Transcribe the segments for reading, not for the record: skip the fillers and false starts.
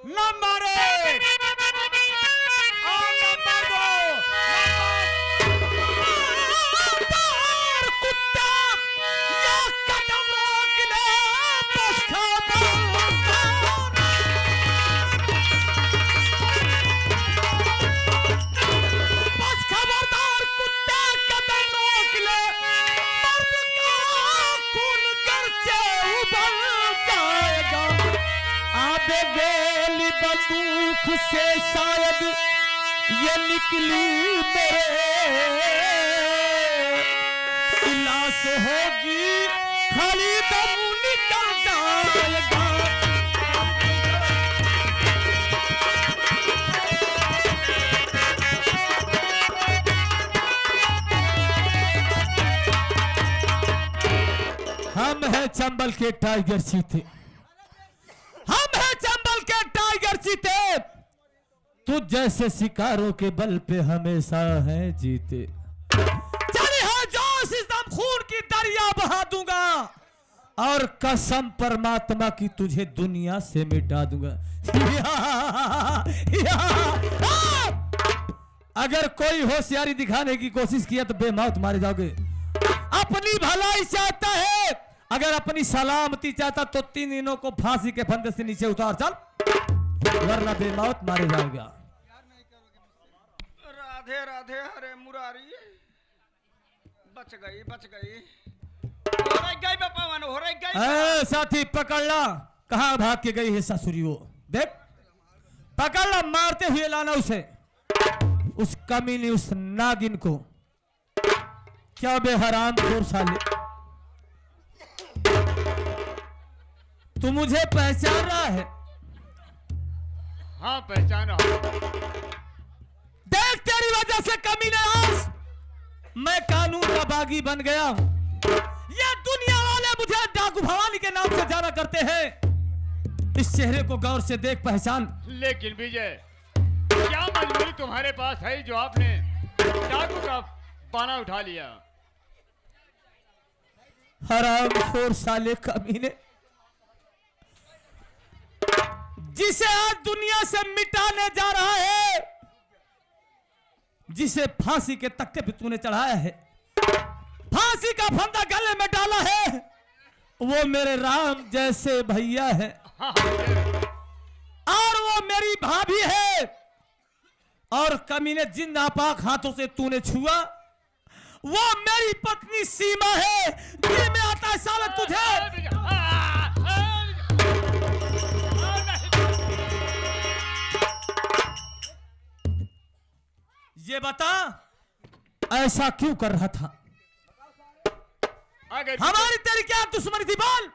Number 1 और number 2 कुत्ता या कदम रोक ले बस खबरदार कुत्ता कदम रोक ले मर्द का खून गर्चे उबल जाएगा आबे गोली बंदूक से शायद ये निकली मेरे लाश होगी खाली दम निकल जाएगा हम हैं चंबल के टाइगर चीते हम हैं चंबल के टाइगर चीते तू जैसे शिकारों के बल पे हमेशा है जीते चली है जोश इस दम खून की दरिया बहा दूंगा और कसम परमात्मा की तुझे दुनिया से मिटा दूंगा अगर कोई होशियारी दिखाने की कोशिश किया तो बेमौत मारे जाओगे अपनी भलाई चाहता है अगर अपनी सलामती चाहता तो 3 दिनों को फांसी के फंदे से नीचे उतार चल वरना बेमौत मारे जाएगा राधे राधे हरे मुरारी बच गई हो रही गई साथी पकड़ ला कहां भाग के गई है ससुरी वो देख पकड़ ला मारते हुए लाना उसे उस कमीनी उस नागिन को क्या बेहराम खोर साले तू मुझे पहचान रहा है हाँ पहचान रहा हूं। देख तेरी वजह से कमीने आज मैं कानून का बागी बन गया हूं ये दुनिया वाले मुझे डाकू भवानी के नाम से जाना करते हैं इस चेहरे को गौर से देख पहचान लेकिन विजय क्या मजबूरी तुम्हारे पास है जो आपने डाकू का पाना उठा लिया हरामखोर साले कमीने जिसे आज दुनिया से मिटाने जा रहा है जिसे फांसी के तख्ते पे तूने चढ़ाया है फांसी का फंदा गले में डाला है वो मेरे राम जैसे भैया है और वो मेरी भाभी है और कमीने जिन नापाक हाथों से तूने छुआ वो मेरी पत्नी सीमा है दिल में आता है साला तुझे ये बता ऐसा क्यों कर रहा था हमारी तेरी क्या दुश्मनी थी बोल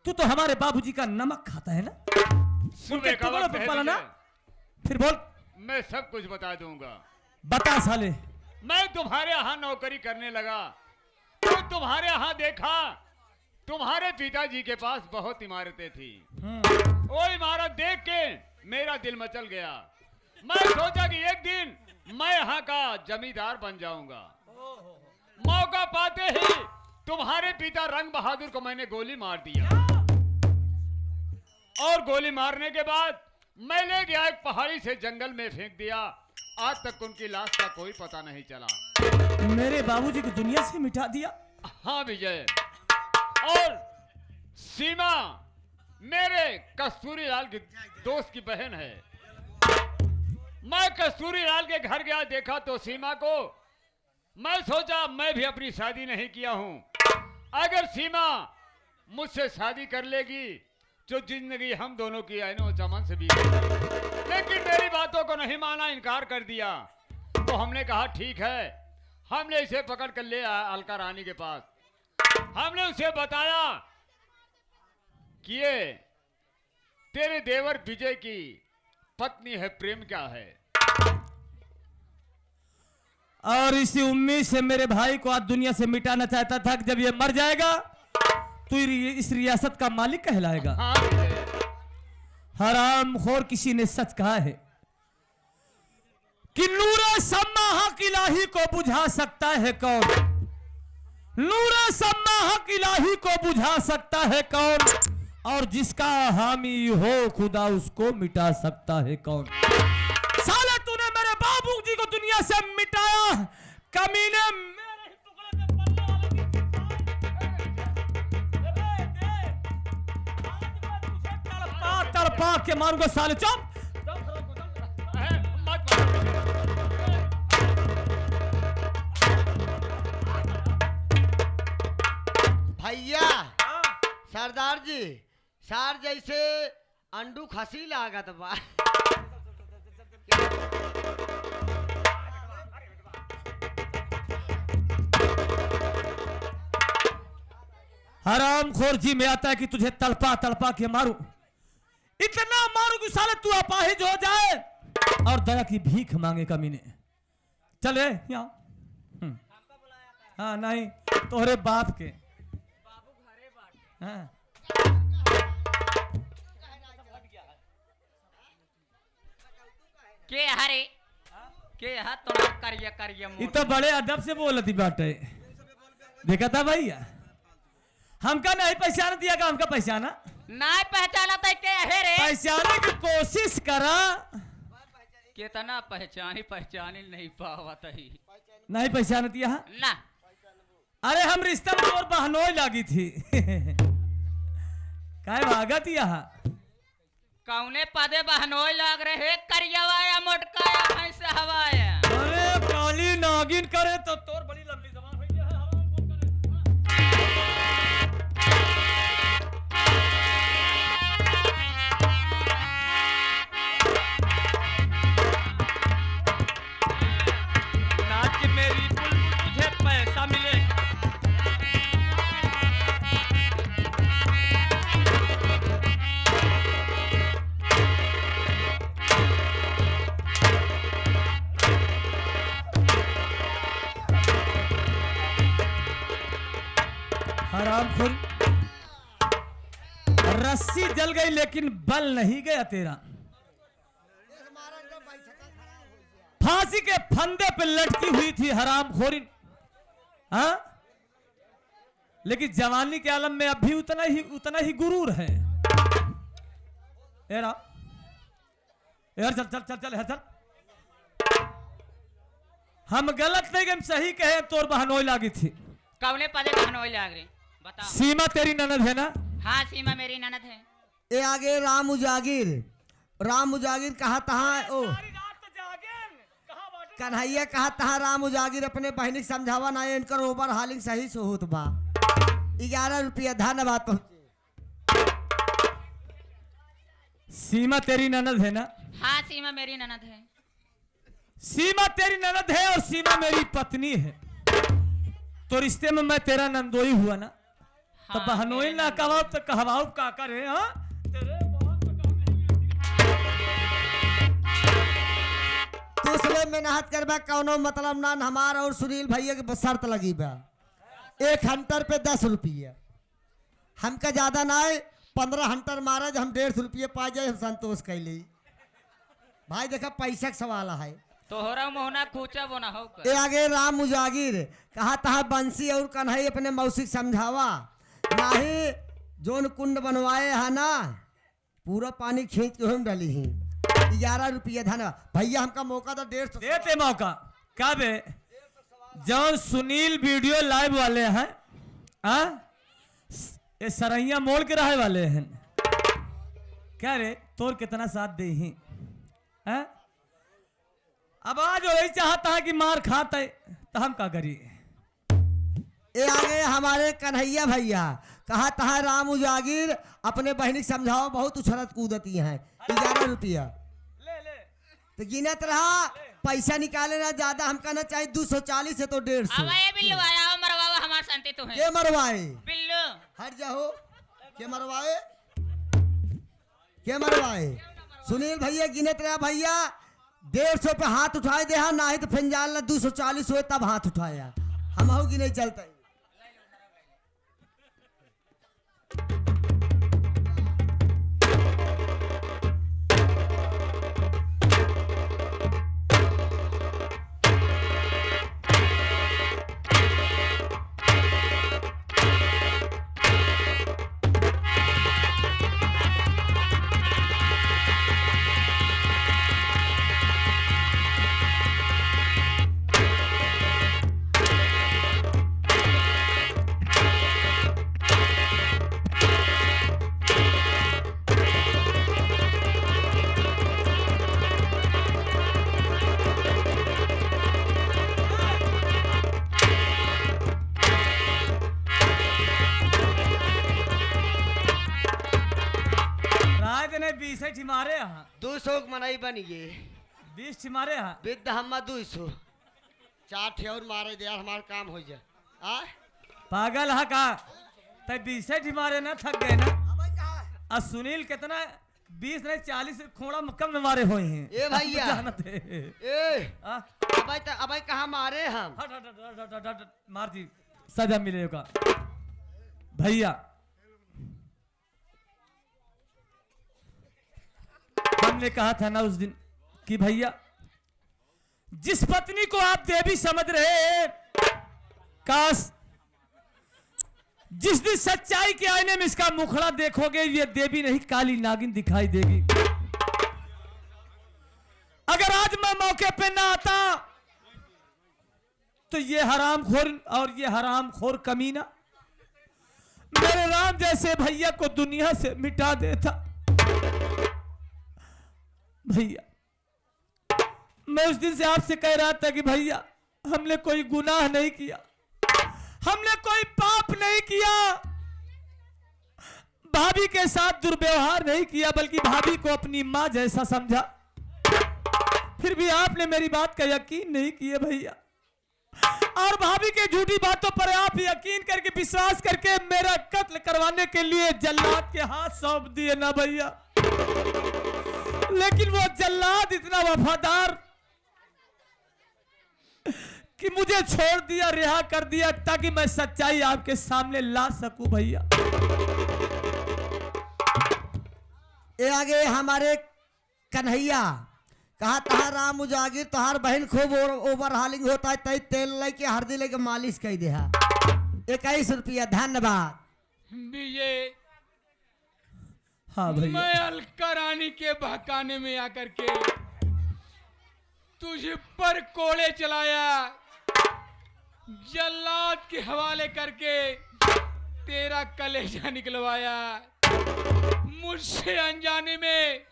तू तो हमारे बाबूजी का नमक खाता है ना उनके टुकड़ों पर पला ना फिर बोल मैं सब कुछ बता दूंगा बता साले मैं तुम्हारे यहाँ नौकरी करने लगा तो तुम्हारे यहाँ देखा तुम्हारे पिताजी के पास बहुत इमारतें थी वो इमारत देख के मेरा दिल मचल गया मैं सोचा कि एक दिन मैं यहाँ का जमींदार बन जाऊंगा मौका पाते ही तुम्हारे पिता रंग बहादुर को मैंने गोली मार दिया और गोली मारने के बाद मैं ले गया एक पहाड़ी से जंगल में फेंक दिया आज तक उनकी लाश का कोई पता नहीं चला मेरे बाबूजी को दुनिया से मिटा दिया हाँ विजय और सीमा मेरे कस्तूरी लाल की दोस्त की बहन है मैं कस्तूरी लाल के घर गया देखा तो सीमा को मैं सोचा मैं भी अपनी शादी नहीं किया हूं अगर सीमा मुझसे शादी कर लेगी जो जिंदगी हम दोनों की ऐनो चमन से बीती लेकिन मेरी बातों को नहीं माना इनकार कर दिया तो हमने कहा ठीक है हमने इसे पकड़ कर ले आया अलका रानी के पास हमने उसे बताया कि ये तेरे देवर विजय की पत्नी है प्रेम क्या है और इसी उम्मीद से मेरे भाई को आज दुनिया से मिटाना चाहता था कि जब ये मर जाएगा तो इस रियासत का मालिक कहलाएगा हाँ हरामखोर किसी ने सच कहा है कि नूरे सम्मा हक इलाही को बुझा सकता है कौन नूरे सम्मा हक इलाही को बुझा सकता है कौन और जिसका हामी हो खुदा उसको मिटा सकता है कौन। साले तूने मेरे बाबूजी को दुनिया से मिटाया, कमीने मेरे ही टुकड़े पे पलने वाले तड़पा के मारूंगा साले। चुप भैया सरदार जी सार जैसे अंडू खसी लागत बा। हरामखोर जी में आता है कि तुझे तड़पा तड़पा के मारूं, इतना मारूं कि साले तू अपाहिज हो जाए और दया की भीख मांगे कमीने। चले यहाँ। हाँ नहीं तोहरे बाप के हाँ। के हरे के हा तोड़ा करिया करिया ये तो बड़े अदब से बोलती बाटे। देखा था भैया हमका नहीं पहचान दिया का, हमका पहचाना ना पहचाना था के है रे। पहचाने की कोशिश करा, कितना पहचानी नहीं पावत ही। नहीं पहचान दिया ना। अरे हम रिश्ता में और बहनोई लगी थी काय भागत यहाँ कौने पदे बहनोई लग रहे है, करियावा या मोटका या भैंस हवाया। अरे काली नागिन करे तो तोर बड़ी लंबी जबान हो गया है, हराम कौन करे। नाच मेरी बुलबुल तुझे पैसा मिले। हरामखोर, रस्सी जल गई लेकिन बल नहीं गया तेरा। फांसी के फंदे पे लटकी हुई थी हरामखोरी, हाँ? लेकिन जवानी के आलम में अभी उतना ही गुरूर है। एरा यार चल चल चल चल चल। हम गलत नहीं, हम सही कहे, तोर बहनोई लागी थी। कौने पदे बहनोई लग रही बताओ। सीमा तेरी ननद है ना? हाँ सीमा मेरी ननद है। ए आगे राम उजागिर कहा तहा ओ कन्हैया कहा तहा राम उजागिर अपने बहनी समझावा ना इनकर ओवर हालिंग सही से होत बा। 11 रुपया धन्यवाद पहुंचे। सीमा तेरी ननद है ना? हाँ सीमा मेरी ननद है। सीमा तेरी ननद है और सीमा मेरी पत्नी है, तो रिश्ते में मैं तेरा नंदोई हुआ ना। तो हाँ, बहनोई ना कहवाओ तो कहवाओ का करे। हाँ तो इसलिए मेहनत करबा कौनो मतलब ना। हमारा और सुनील भैया के शर्त लगी बा, एक हंटर पे 10 रुपया। हमका ज्यादा ना है, 15 हंटर मारा जब हम 150 रुपये पा जाए हम संतोष कैली। भाई देखा पैसा का सवाल है। तोहरा मोहना खूचा बोना हो कर। ए आगे राम उजागिर कहा तहा बंसी और कन्हई अपने मौसी समझावा नाही जोन कुंड बनवाए है ना पूरा पानी खींच के हम डाली ही। 11 रुपया धन भैया हमका मौका तो 150 देते मौका। कब है? जौन सुनील वीडियो लाइव वाले हैं, हाँ? ये सरैया मोड़ के रहे वाले हैं। क्या रे तोर कितना साथ दे ही, हाँ? अब आज वही चाहता है कि मार खाता है तो हम क्या करिए। ए आगे हमारे कन्हैया भैया कहा तहा राम उजागिर अपने बहनी समझाओ बहुत उछलत कूदती हैं। 11 रुपया तो गिनत रहा, पैसा निकाले ना ज्यादा हमका ना चाहिए। 240 है तो 150। अब ये बिल्लू आया मरवावा हमार शांति तो है। के मरवाए बिल्लू हट जाओ। के मरवाए सुनील भैया गिनत रहा। भैया 150 पे हाथ उठाए दे ना ही तो फिर 240 हुए तब हाथ उठाया। हम हो कि नहीं चलता। 20 ही मारे यहाँ 200 मनाई बन गई 20 मारे यहाँ विद हम 200 4 ठे और मारे दे यार हमारा काम हो जाए आ पागल है का तो 20 ही मारे ना थक गए ना और सुनील कितना 20 नहीं 40 खोड़ा कम में मारे हुए हैं ए भैया जानते ए आ? अबे कहाँ मारे हम हट हट हट हट हट हट मार जी सजा मिलेगा भैया हमने कहा था ना उस दिन कि भैया जिस पत्नी को आप देवी समझ रहे हैं काश जिस दिन सच्चाई के आईने में इसका मुखड़ा देखोगे ये देवी नहीं काली नागिन दिखाई देगी। अगर आज मैं मौके पे ना आता तो ये हरामखोर और ये हरामखोर कमीना मेरे राम जैसे भैया को दुनिया से मिटा देता। भैया मैं उस दिन से आपसे कह रहा था कि भैया हमने कोई गुनाह नहीं किया, हमने कोई पाप नहीं किया, भाभी के साथ दुर्व्यवहार नहीं किया, बल्कि भाभी को अपनी मां जैसा समझा। फिर भी आपने मेरी बात का यकीन नहीं किया भैया, और भाभी के झूठी बातों पर आप यकीन करके विश्वास करके मेरा कत्ल करवाने के लिए जल्लाद के हाथ सौंप दिए ना भैया। लेकिन वो जल्लाद इतना वफादार कि मुझे छोड़ दिया, रिहा कर दिया, ताकि मैं सच्चाई आपके सामने ला सकूं भैया। ये आगे हमारे कन्हैया कहा तहा राम उजागिर तोहार बहन खूब ओवर हालिंग होता है तई तेल लेके हल्दी लेके मालिश कर दे 21 रुपया धन्यवाद। विजय हाँ भैया मैं अलका रानी के बहकाने में आकर के तुझे पर कोड़े चलाया, जल्लाद के हवाले करके तेरा कलेजा निकलवाया। मुझसे अनजाने में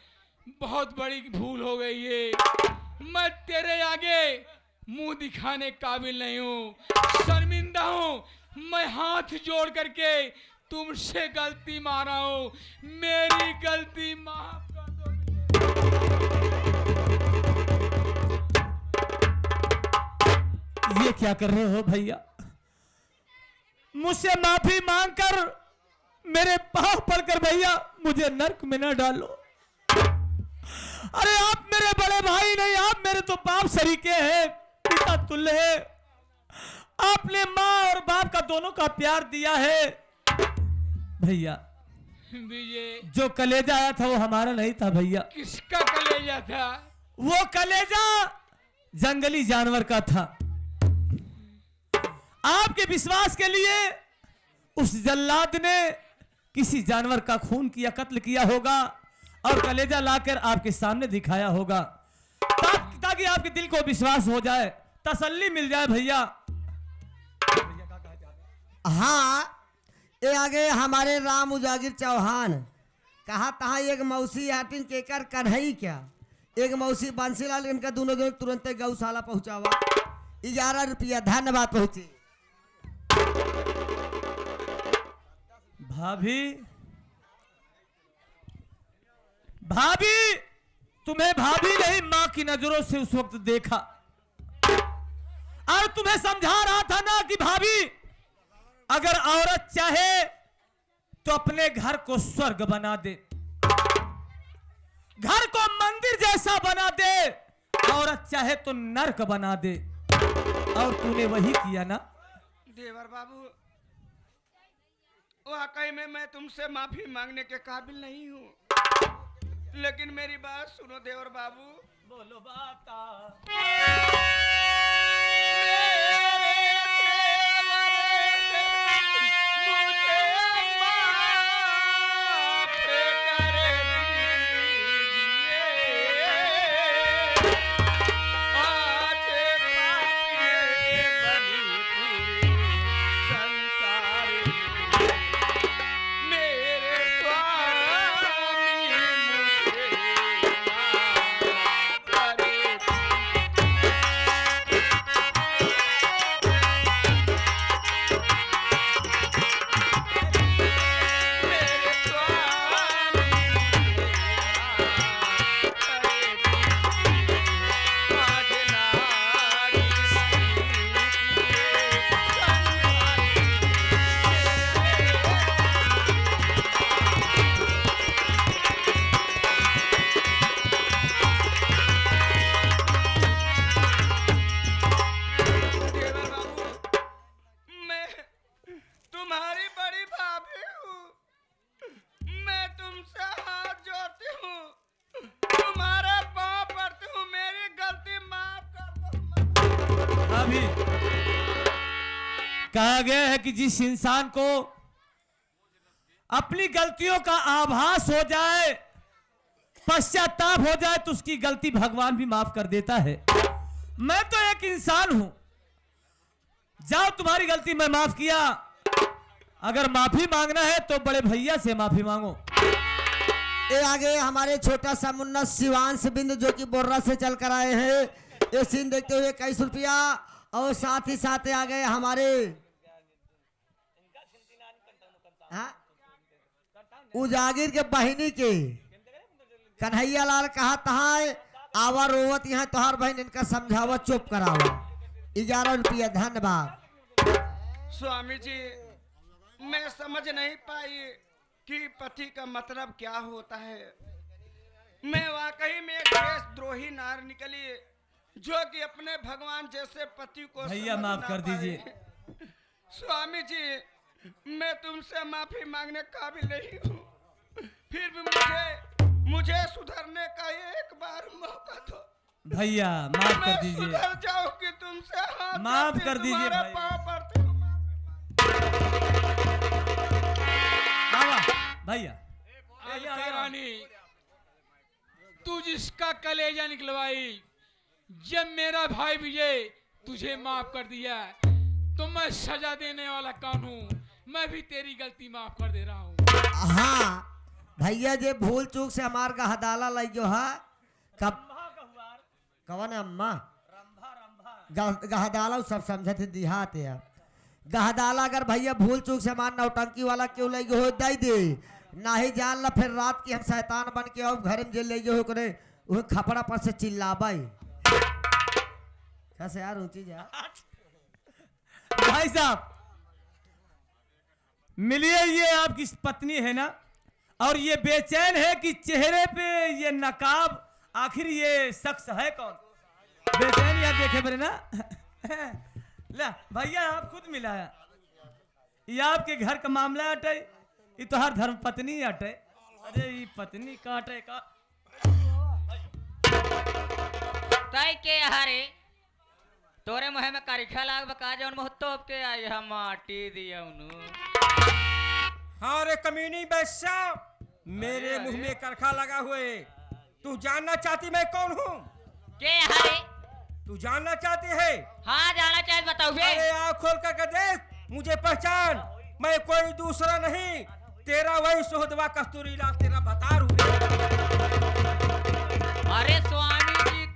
बहुत बड़ी भूल हो गई है। मैं तेरे आगे मुंह दिखाने काबिल नहीं हूँ, शर्मिंदा हूँ। मैं हाथ जोड़ करके तुमसे गलती मारा हूँ, मेरी गलती माफ कर दो। ये क्या कर रहे हो भैया? मुझसे माफी मांगकर मेरे पांव पड़कर भैया मुझे नर्क में न डालो। अरे आप मेरे बड़े भाई नहीं, आप मेरे तो बाप सरीके हैं, पिता तुल्य है। आपने माँ और बाप का दोनों का प्यार दिया है भैया। विजय जो कलेजा आया था वो हमारा नहीं था भैया, किसका कलेजा था? वो कलेजा जंगली जानवर का था। आपके विश्वास के लिए उस जल्लाद ने किसी जानवर का खून किया, कत्ल किया होगा और कलेजा लाकर आपके सामने दिखाया होगा, ताकि आपके दिल को विश्वास हो जाए, तसल्ली मिल जाए भैया। हाँ ये आगे हमारे राम उजागिर चौहान कहा तहा एक मौसी हटिन केकर कन्हई क्या एक मौसी बंसीलाल इनका दोनों तुरंत गौशाला पहुंचावा 11 रुपया धन्यवाद पहुंचे। भाभी भाभी तुम्हें भाभी नहीं मां की नजरों से उस वक्त देखा और तुम्हें समझा रहा था ना कि भाभी अगर औरत चाहे तो अपने घर को स्वर्ग बना दे, घर को मंदिर जैसा बना दे, औरत चाहे तो नरक बना दे, और तूने वही किया ना देवर बाबू। वाकई में मैं तुमसे माफी मांगने के काबिल नहीं हूँ, लेकिन मेरी बात सुनो देवर बाबू। बोलो बाता भी कहा गया है कि जिस इंसान को अपनी गलतियों का आभास हो जाए, पश्चाताप हो जाए, तो उसकी गलती भगवान भी माफ कर देता है। मैं तो एक इंसान हूं, जाओ तुम्हारी गलती मैं माफ किया, अगर माफी मांगना है तो बड़े भैया से माफी मांगो। ये आगे हमारे छोटा सा मुन्ना शिवांश बिंद जो कि बोर्रा से चल कर आए हैं, ये सीन देखते हुए 21 रुपया। और साथ ही साथ आ गए हमारे उजागिर के बहिनी के कन्हैया लाल कहा तहा आवा रोवत यहाँ तोहार बहन इनका समझावा चुप करावा। 11 रुपया धन्यवाद। स्वामी जी मैं समझ नहीं पाई कि पति का मतलब क्या होता है। मैं वाकई में एक देशद्रोही नार निकली जो कि अपने भगवान जैसे पति को भैया समझ माफ ना कर पाई। दीजिए। स्वामी जी मैं तुमसे माफी मांगने काबिल नहीं हूँ, फिर भी मुझे सुधरने का एक बार मौका दो। भैया माफ मैं कर दीजिए, सुधर जाऊं कि तुमसे हाथ माफ जोड़ती कर दीजिए तुम्हारे भाई। पाँव पड़ती हूँ। भैया रानी तू जिसका कलेजा निकलवाई, जब मेरा भाई विजय तुझे माफ कर दिया तो मैं सजा देने वाला कौन हूँ? मैं भी तेरी गलती माफ कर दे रहा हूँ। हाँ भैया जे भूल चूक से हमार का हदाला लाई जो है कब कवन अम्मा गहदाला सब समझते देहात है। गहदाला अगर भैया भूल चूक से हमार नौटंकी वाला क्यों ले हो दे दे ना ही जान ला, फिर रात की हम शैतान बन के और घर में जे ले हो करे वो खपड़ा पर से चिल्लाबे कैसे यार ऊंची जा। भाई साहब मिलिए, ये आपकी पत्नी है ना, और ये बेचैन है कि चेहरे पे ये नकाब, आखिर ये शख्स है कौन? बेचैन या देखे मेरे ना ला भैया आप खुद मिलाया, ये आपके घर का मामला अटे, ये तो हर धर्म पत्नी अटे। अरे ये पत्नी काटे का तय के हरे तोरे मुहे में कारिखा लाग बका जौन मुह तोप के आई हम माटी दिया उनु। हाँ रे कमीनी बैसा, मेरे मुंह में करखा लगा हुए। तू जानना चाहती मैं कौन हूँ? के हरे तू जानना चाहती है? हाँ जाना चाहे बताओ बे। अरे आँख खोल कर देख, मुझे पहचान, मैं कोई दूसरा नहीं, तेरा वही सोहदवा कस्तूरी लाल तेरा बतार हूँ। अरे स्वामी जी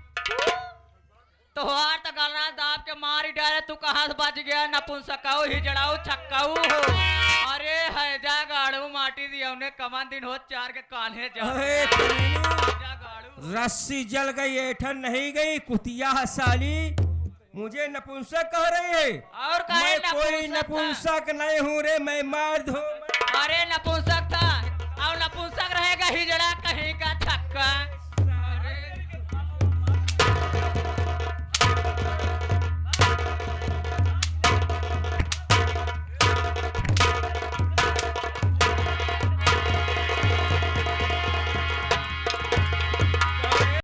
तोहार तो गलना दाब के मारी डाले, तू कहाँ से बच गया? नपुंसकाऊ ही जड़ाऊ छक्काऊ हो। अरे हैजा गाड़ू माटी दिया उन्हें कमान दिन हो चार के कान्हे जा। अरे कमीनी, रस्सी जल गई ऐठन नहीं गई, कुतिया साली मुझे नपुंसक कह रही है। और कहे मैं कोई नपुंसक नहीं हूँ रे, मैं मर्द हूँ। अरे नपुंसक था और नपुंसक रहेगा हिजड़ा कहीं का छक्का।